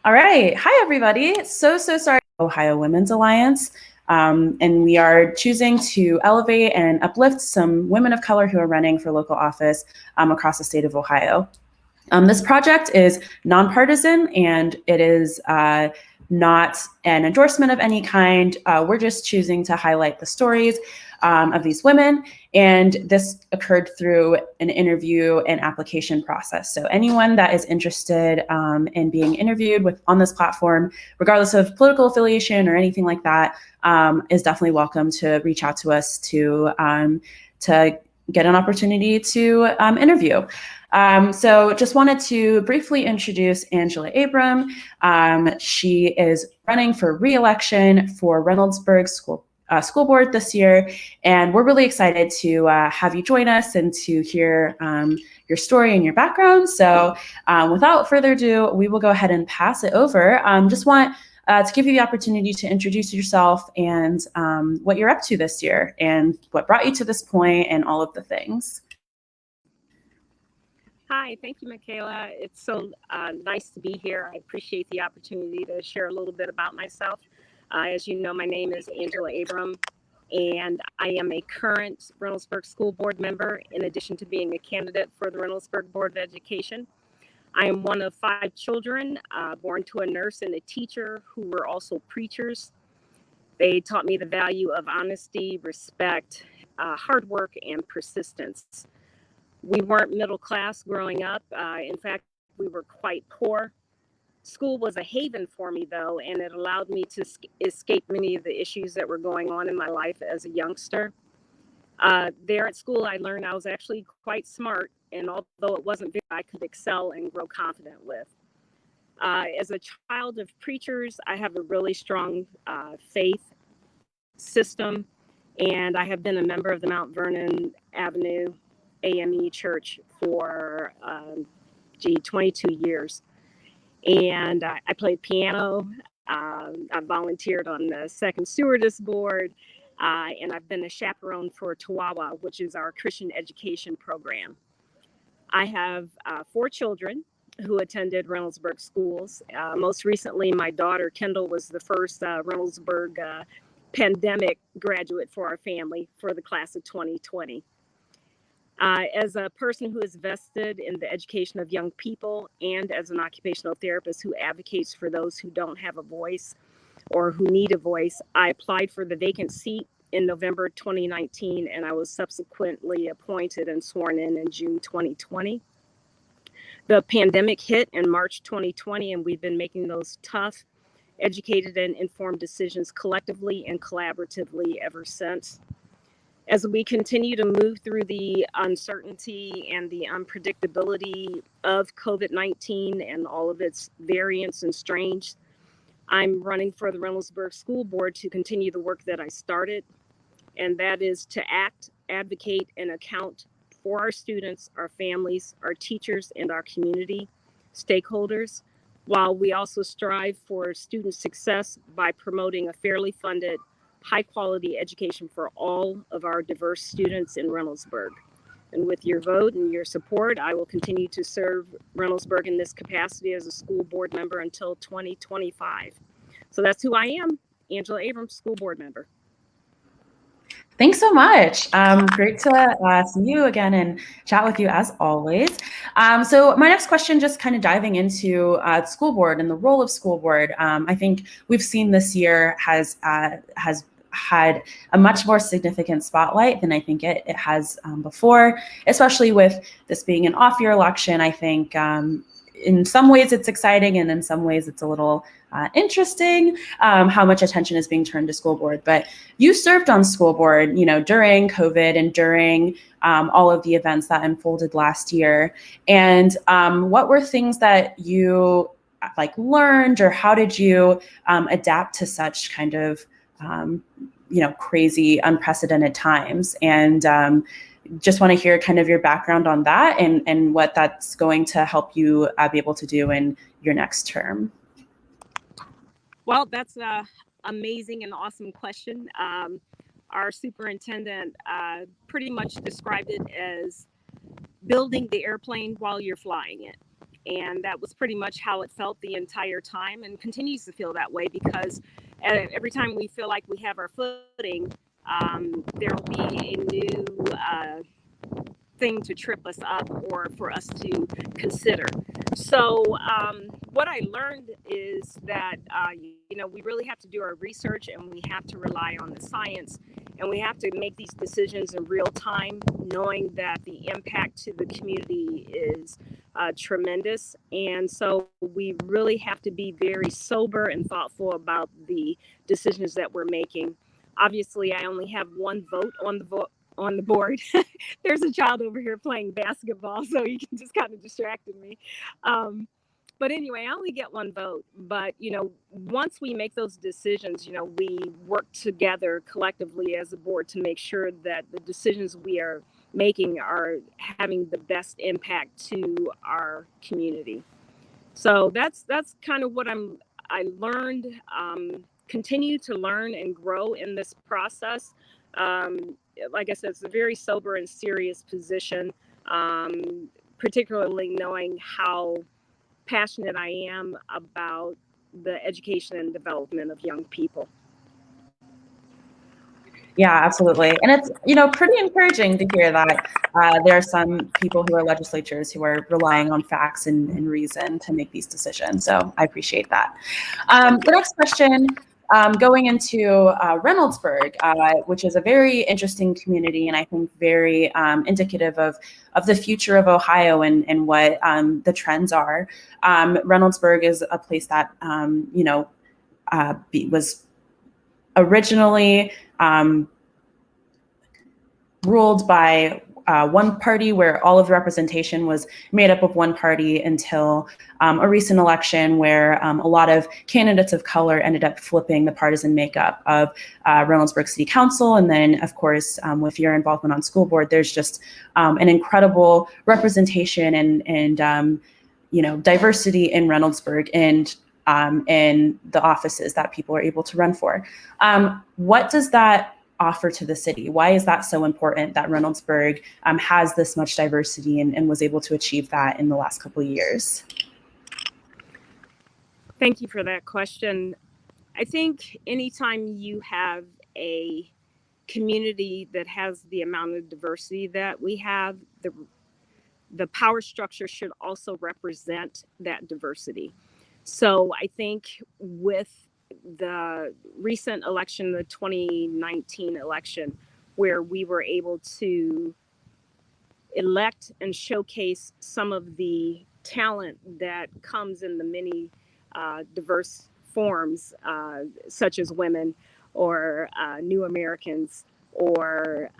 All right. Hi, everybody. So sorry. Ohio Women's Alliance. And we are choosing to elevate and uplift some women of color who are running for local office across the state of Ohio. This project is nonpartisan and it is not an endorsement of any kind. We're just choosing to highlight the stories of these women. And this occurred through an interview and application process. So anyone that is interested in being interviewed on this platform, regardless of political affiliation or anything like that, is definitely welcome to reach out to us to get an opportunity to interview. So just wanted to briefly introduce Angela Abram. She is running for re-election for Reynoldsburg School Board this year, and we're really excited to have you join us and to hear your story and your background. So without further ado, we will go ahead and pass it over. Just want to give you the opportunity to introduce yourself and what you're up to this year and what brought you to this point and all of the things. Hi, thank you, Michaela. It's so nice to be here. I appreciate the opportunity to share a little bit about myself. As you know, my name is Angela Abram, and I am a current Reynoldsburg School Board member, in addition to being a candidate for the Reynoldsburg Board of Education. I am one of 5 children, born to a nurse and a teacher who were also preachers. They taught me the value of honesty, respect, hard work, and persistence. We weren't middle class growing up. In fact, we were quite poor. School was a haven for me, though, and it allowed me to escape many of the issues that were going on in my life as a youngster. There at school, I learned I was actually quite smart, and although it wasn't very, I could excel and grow confident with. As a child of preachers, I have a really strong faith system, and I have been a member of the Mount Vernon Avenue AME Church for 22 years. And I played piano. I volunteered on the Second Stewardess Board, and I've been a chaperone for TWAWA, which is our Christian education program. I have 4 children who attended Reynoldsburg schools. Most recently, my daughter Kendall was the first Reynoldsburg pandemic graduate for our family for the class of 2020. As a person who is vested in the education of young people and as an occupational therapist who advocates for those who don't have a voice or who need a voice, I applied for the vacant seat in November 2019, and I was subsequently appointed and sworn in June 2020. The pandemic hit in March 2020, and we've been making those tough, educated, and informed decisions collectively and collaboratively ever since. As we continue to move through the uncertainty and the unpredictability of COVID-19 and all of its variants and strains, I'm running for the Reynoldsburg School Board to continue the work that I started, and that is to act, advocate, and account for our students, our families, our teachers, and our community stakeholders, while we also strive for student success by promoting a fairly funded, high quality education for all of our diverse students in Reynoldsburg. And with your vote and your support, I will continue to serve Reynoldsburg in this capacity as a school board member until 2025. So that's who I am, Angela Abrams, school board member. Thanks so much. Great to see you again and chat with you as always. So my next question, just kind of diving into school board and the role of school board. I think we've seen this year has had a much more significant spotlight than I think it has before, especially with this being an off-year election. I think in some ways it's exciting, and in some ways it's a little interesting how much attention is being turned to school board. But you served on school board, during COVID and during all of the events that unfolded last year. And what were things that you learned, or how did you adapt to such kind of crazy, unprecedented times? And just want to hear kind of your background on that and what that's going to help you be able to do in your next term. Well, that's an amazing and awesome question. Our superintendent pretty much described it as building the airplane while you're flying it. And that was pretty much how it felt the entire time, and continues to feel that way, because every time we feel like we have our footing, there will be a new thing to trip us up or for us to consider. So what I learned is that we really have to do our research, and we have to rely on the science, and we have to make these decisions in real time, knowing that the impact to the community is tremendous. And so we really have to be very sober and thoughtful about the decisions that we're making. Obviously, I only have one vote on the board. There's a child over here playing basketball, so he just kind of distracted me. But anyway, I only get one vote. But, once we make those decisions, we work together collectively as a board to make sure that the decisions we are making are having the best impact to our community. So that's kind of what I learned, continue to learn and grow in this process. Like I said, it's a very sober and serious position, particularly knowing how passionate I am about the education and development of young people. Yeah, absolutely. And it's, pretty encouraging to hear that there are some people who are legislatures who are relying on facts and reason to make these decisions. So I appreciate that. The next question, going into Reynoldsburg, which is a very interesting community, and I think very indicative of the future of Ohio and what the trends are. Reynoldsburg is a place that, was originally ruled by one party, where all of the representation was made up of one party, until a recent election where a lot of candidates of color ended up flipping the partisan makeup of Reynoldsburg City Council. And then, of course, with your involvement on school board, there's just an incredible representation and diversity in Reynoldsburg and in the offices that people are able to run for. What does that offer to the city? Why is that so important that Reynoldsburg has this much diversity and was able to achieve that in the last couple of years? Thank you for that question. I think anytime you have a community that has the amount of diversity that we have, the power structure should also represent that diversity. So I think with the recent election, the 2019 election, where we were able to elect and showcase some of the talent that comes in the many diverse forms, such as women or new Americans or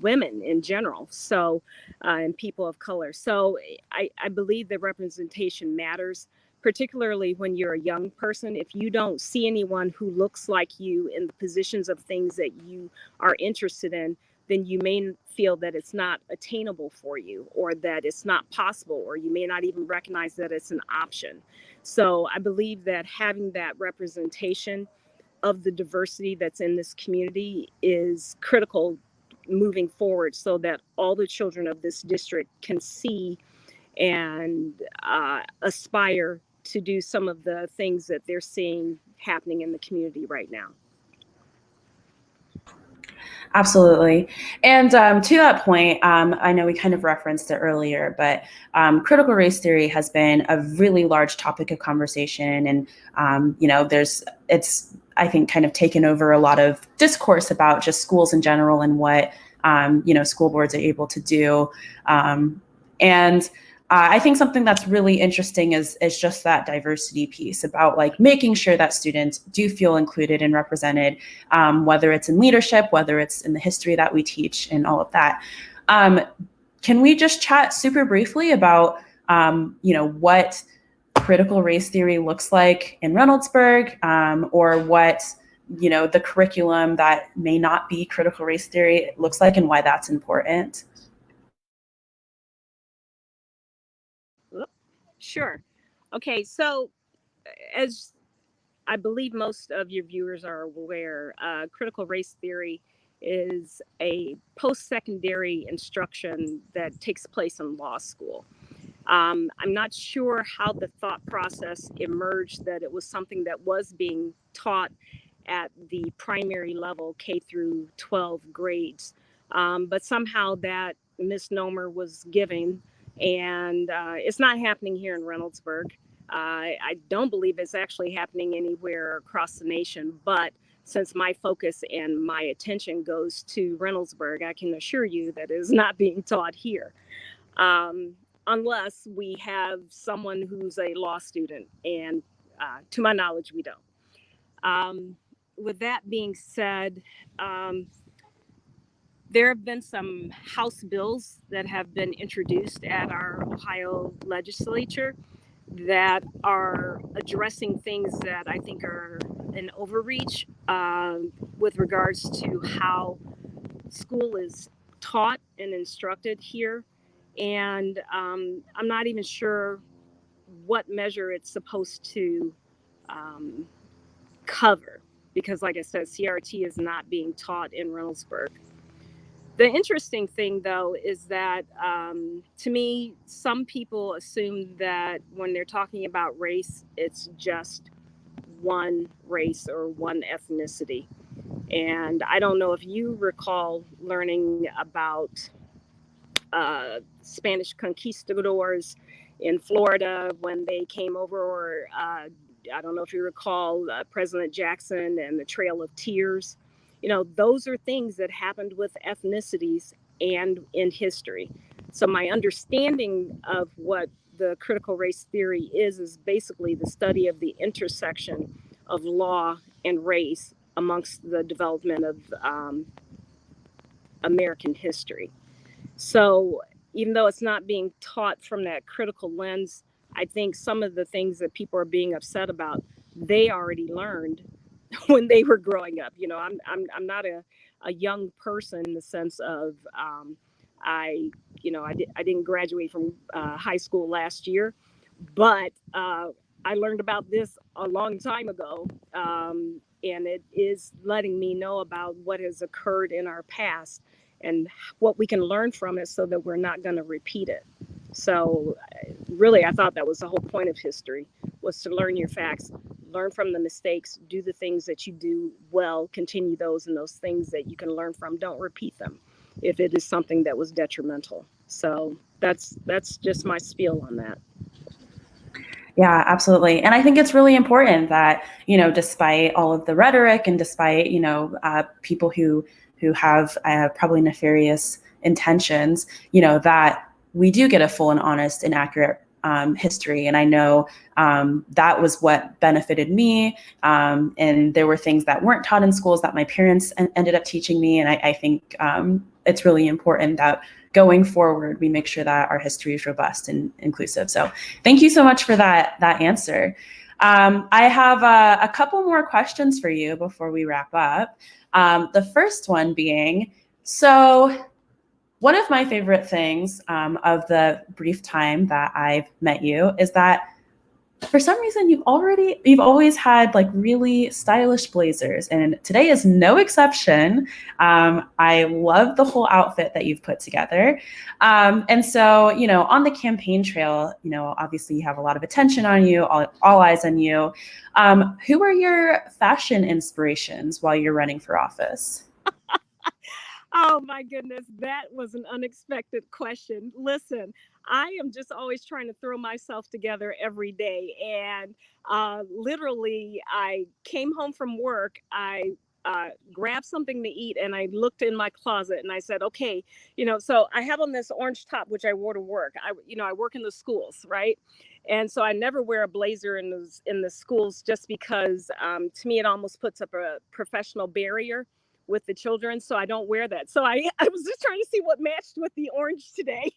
women in general. So, and people of color. So I believe that representation matters, particularly when you're a young person. If you don't see anyone who looks like you in the positions of things that you are interested in, then you may feel that it's not attainable for you, or that it's not possible, or you may not even recognize that it's an option. So I believe that having that representation of the diversity that's in this community is critical moving forward, so that all the children of this district can see and aspire to do some of the things that they're seeing happening in the community right now. Absolutely. And to that point, I know we kind of referenced it earlier, but critical race theory has been a really large topic of conversation. And, it's, I think, kind of taken over a lot of discourse about just schools in general and what, school boards are able to do. And I think something that's really interesting is just that diversity piece about like making sure that students do feel included and represented, whether it's in leadership, whether it's in the history that we teach and all of that. Can we just chat super briefly about, what critical race theory looks like in Reynoldsburg, or what, the curriculum that may not be critical race theory looks like and why that's important? Sure. Okay, so as I believe most of your viewers are aware, critical race theory is a post-secondary instruction that takes place in law school. I'm not sure how the thought process emerged that it was something that was being taught at the primary level, K through 12 grades. But somehow that misnomer was given, and it's not happening here in Reynoldsburg. I don't believe it's actually happening anywhere across the nation, but since my focus and my attention goes to Reynoldsburg, I can assure you that it is not being taught here. Unless we have someone who's a law student, and to my knowledge, we don't. With that being said, there have been some House bills that have been introduced at our Ohio legislature that are addressing things that I think are an overreach with regards to how school is taught and instructed here. And I'm not even sure what measure it's supposed to um, cover, because like I said, CRT is not being taught in Reynoldsburg. The interesting thing, though, is that to me, some people assume that when they're talking about race, it's just one race or one ethnicity. And I don't know if you recall learning about Spanish conquistadors in Florida when they came over, or I don't know if you recall President Jackson and the Trail of Tears. You know, those are things that happened with ethnicities and in history. So my understanding of what the critical race theory is basically the study of the intersection of law and race amongst the development of American history. So even though it's not being taught from that critical lens, I think some of the things that people are being upset about, they already learned when they were growing up. You know, I'm not a young person in the sense of I didn't graduate from high school last year, but I learned about this a long time ago, and it is letting me know about what has occurred in our past and what we can learn from it so that we're not going to repeat it. So really, I thought that was the whole point of history, was to learn your facts, learn from the mistakes, do the things that you do well, continue those, and those things that you can learn from, don't repeat them if it is something that was detrimental. So that's just my spiel on that. Yeah, absolutely. And I think it's really important that, despite all of the rhetoric and despite, people who have probably nefarious intentions, that we do get a full and honest and accurate history. And I know that was what benefited me. And there were things that weren't taught in schools that my parents ended up teaching me. And I think it's really important that going forward, we make sure that our history is robust and inclusive. So thank you so much for that answer. I have a couple more questions for you before we wrap up. The first one being, so one of my favorite things of the brief time that I've met you is that for some reason you've always had like really stylish blazers, and today is no exception. I love the whole outfit that you've put together. And so, on the campaign trail, obviously you have a lot of attention on you, all eyes on you. Who are your fashion inspirations while you're running for office? Oh my goodness, that was an unexpected question. Listen, I am just always trying to throw myself together every day. And literally, I came home from work, I grabbed something to eat, and I looked in my closet and I said, okay, so I have on this orange top, which I wore to work. I work in the schools, right? And so I never wear a blazer in the schools just because to me, it almost puts up a professional barrier with the children, so I don't wear that. So I was just trying to see what matched with the orange today.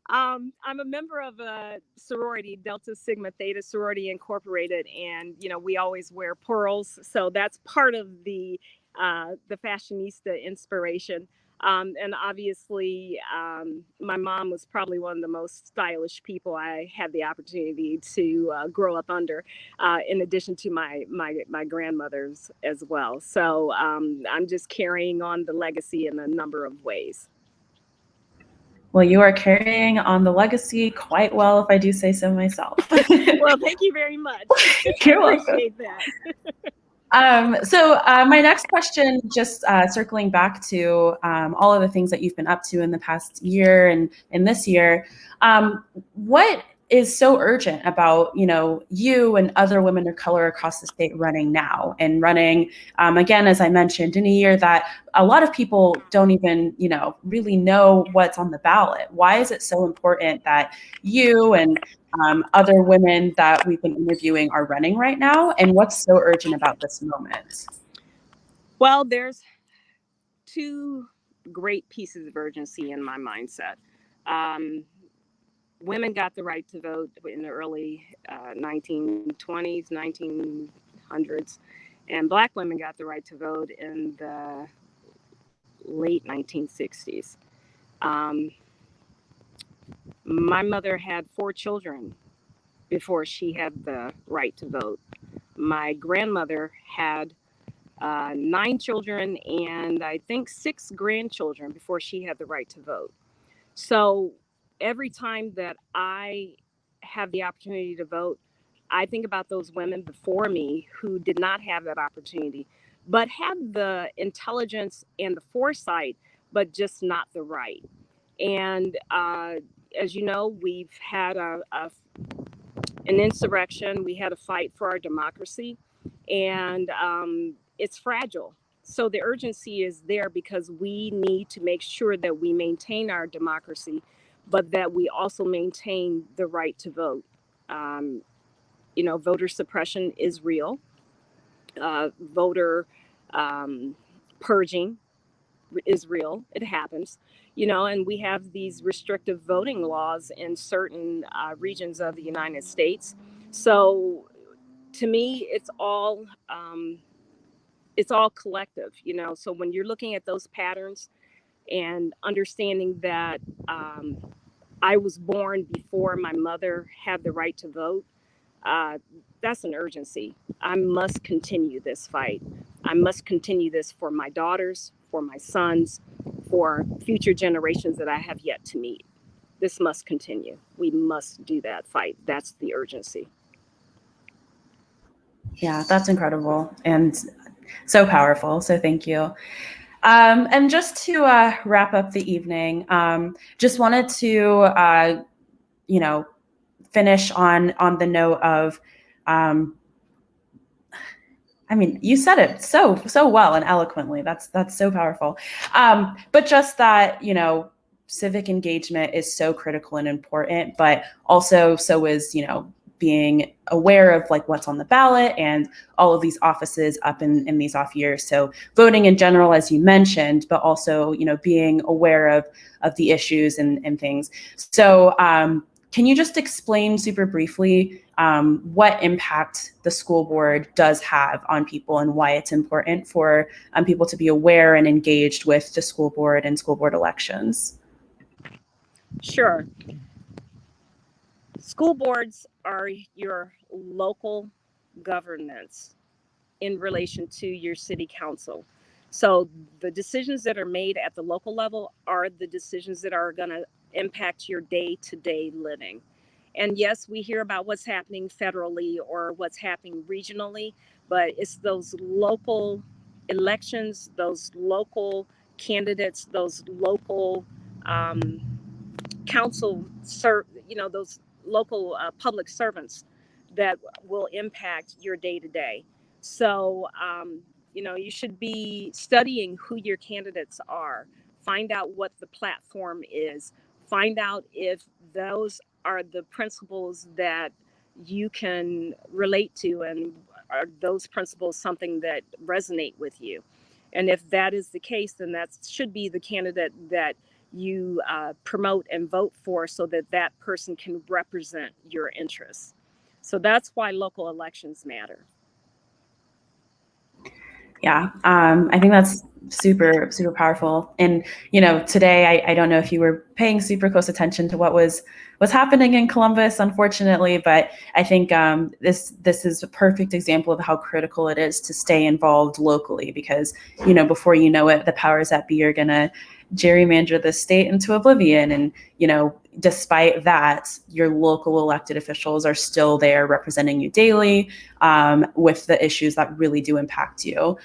I'm a member of a sorority, Delta Sigma Theta Sorority Incorporated, and we always wear pearls, so that's part of the fashionista inspiration. And obviously, my mom was probably one of the most stylish people I had the opportunity to grow up under, in addition to my grandmothers as well. So I'm just carrying on the legacy in a number of ways. Well, you are carrying on the legacy quite well, if I do say so myself. Well, thank you very much. You're I welcome. appreciate that. So my next question, just circling back to all of the things that you've been up to in the past year and in this year, what is so urgent about, you and other women of color across the state running now and running, again, as I mentioned, in a year that a lot of people don't even, really know what's on the ballot? Why is it so important that you and other women that we've been interviewing are running right now? And what's so urgent about this moment? Well, there's two great pieces of urgency in my mindset. Um, Women got the right to vote in the early 1920s, 1900s, and Black women got the right to vote in the late 1960s. Um, my mother had 4 children before she had the right to vote. My grandmother had 9 children and I think 6 grandchildren before she had the right to vote. So every time that I have the opportunity to vote, I think about those women before me who did not have that opportunity, but had the intelligence and the foresight, but just not the right. And as you know, we've had an insurrection. We had a fight for our democracy, and it's fragile. So the urgency is there because we need to make sure that we maintain our democracy, but that we also maintain the right to vote. Um, Voter suppression is real. Voter purging is real. It happens, and we have these restrictive voting laws in certain regions of the United States. So to me, it's all collective, So when you're looking at those patterns and understanding that I was born before my mother had the right to vote, uh, that's an urgency. I must continue this fight. I must continue this for my daughters, for my sons, for future generations that I have yet to meet. This must continue. We must do that fight. That's the urgency. Yeah, that's incredible and so powerful. So thank you. And just to wrap up the evening, just wanted to, finish on the note of, I mean, you said it so well and eloquently. That's so powerful. But just that, civic engagement is so critical and important, but also so is, being aware of like what's on the ballot and all of these offices up in these off years. So voting in general, as you mentioned, but also, being aware of the issues and things. So can you just explain super briefly what impact the school board does have on people and why it's important for people to be aware and engaged with the school board and school board elections? Sure. School boards are your local governance in relation to your city council. So the decisions that are made at the local level are the decisions that are going to impact your day-to-day living. And yes, we hear about what's happening federally or what's happening regionally, but it's those local elections, those local candidates, those local um, those local public servants that will impact your day to day. So, you should be studying who your candidates are, find out what the platform is, find out if those are the principles that you can relate to, and are those principles something that resonate with you. And if that is the case, then that should be the candidate that you promote and vote for so that that person can represent your interests. So that's why local elections matter. Yeah, I think super, super powerful. And, today, I don't know if you were paying super close attention to what was happening in Columbus, unfortunately, but I think this is a perfect example of how critical it is to stay involved locally, because, before you know it, the powers that be are going to gerrymander the state into oblivion. And, despite that, your local elected officials are still there representing you daily with the issues that really do impact you.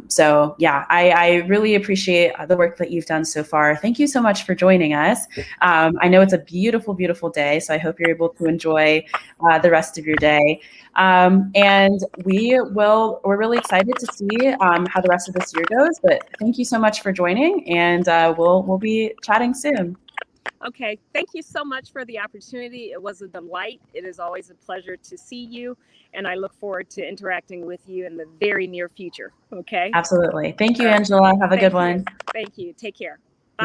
So yeah, I really appreciate the work that you've done so far. Thank you so much for joining us. I know it's a beautiful, beautiful day, so I hope you're able to enjoy the rest of your day. And we're really excited to see how the rest of this year goes, but thank you so much for joining, and we'll be chatting soon. Okay, thank you so much for the opportunity. It was a delight. It is always a pleasure to see you, and I look forward to interacting with you in the very near future. Okay? Absolutely. Thank you, Angela. Have a good one. Thank you. Take care.